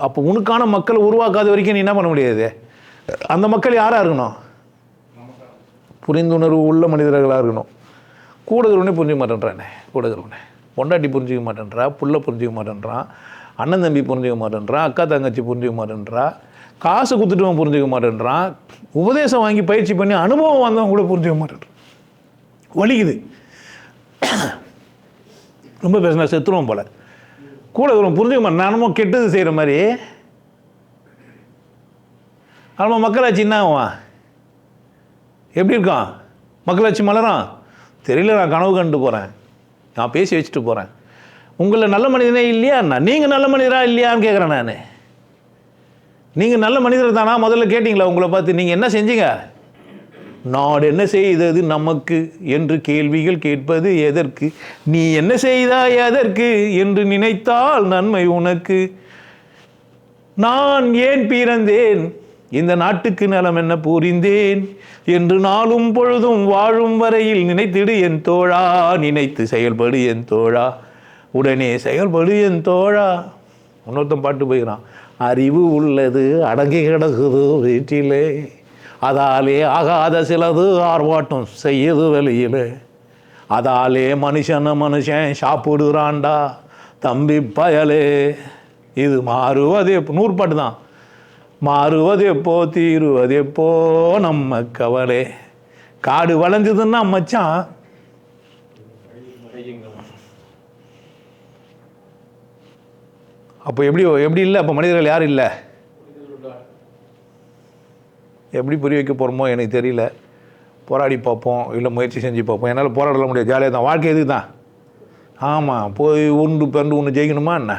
அப்போ உனக்கான மக்களை உருவாக்காத வரைக்கும் நீ என்ன பண்ண முடியாது. அந்த மக்கள் யாராக இருக்கணும்? புரிந்துணர்வு உள்ள மனிதர்களாக இருக்கணும். கூட இருக்கிறவனே புரிஞ்சிக்க மாட்டேன்றானே, கூட இருக்கிறவனே பொண்டாட்டி புரிஞ்சிக்க மாட்டேன்றா, புள்ள புரிஞ்சிக்க மாட்டேன்றான், அண்ணன் தம்பி புரிஞ்சிக்க மாட்டேன்றான், அக்கா தங்கச்சி புரிஞ்சிக்க மாட்டேன்றா, காசு கொடுத்துட்டுவன் புரிஞ்சிக்க மாட்டேன்றான், உபதேசம் வாங்கி பயிற்சி பண்ணி அனுபவம் வந்தவன் கூட புரிஞ்சிக்க மாட்டேன்றான். வலிக்குது. ரொம்ப பேசினா செத்துருவோம் போல. கூட இருக்கிறவன் புரிஞ்சுக்க மாட்டேன். நானும் கெட்டது செய்கிற மாதிரி நம்ம மக்களாட்சி என்ன ஆவான்? எப்படி இருக்கான்? மக்களாட்சி மலரான் தெரியல. நான் கனவு கண்டு போகிறேன், நான் பேசி வச்சுட்டு போகிறேன். உங்களில் நல்ல மனிதனே இல்லையாண்ணா? நீங்கள் நல்ல மனிதராக இல்லையான்னு கேட்குறேன் நான். நீங்கள் நல்ல மனிதர் தானா? முதல்ல கேட்டிங்களா உங்களை பார்த்து? நீங்கள் என்ன செஞ்சீங்க? நாடு என்ன செய்தது நமக்கு என்று கேள்விகள் கேட்பது எதற்கு? நீ என்ன செய்தாய் எதற்கு என்று நினைத்தால் நன்மை உனக்கு. நான் ஏன் பிறந்தேன், இந்த நாட்டுக்கு நலம் என்ன புரிந்தேன் என்று நாளும் பொழுதும் வாழும் வரையில் நினைத்திடு என் தோழா, நினைத்து செயல்படு என் தோழா, உடனே செயல்படு என் தோழா. இன்னொருத்தன் பாட்டு போயிறான். அறிவு உள்ளது அடங்கி கிடக்குது வீட்டிலே, அதாலே ஆகாத சிலது ஆர்ப்பாட்டம் செய்யுது வெளியில், அதாலே மனுஷன் சாப்பிடுறான்டா தம்பி பயலே. இது மாறுவது எப்போ? 100 பாட்டு தான். மாறுவது எப்போ, தீருவது எப்போ நம்ம கவலை. காடு வளைஞ்சதுன்னா மச்சான், அப்போ எப்படி இல்லை? அப்போ மனிதர்கள் யாரும் இல்லை. எப்படி புரிய வைக்க போகிறோமோ எனக்கு தெரியல. போராடி பார்ப்போம், இல்லை முயற்சி செஞ்சு பார்ப்போம். என்னால் போராடலாம் முடியாது, ஜாலியாக தான். வாழ்க்கை எதுக்கு தான்? ஆமாம், போய் உண்டு பிறண்டு ஒன்று ஜெயிக்கணுமா என்ன?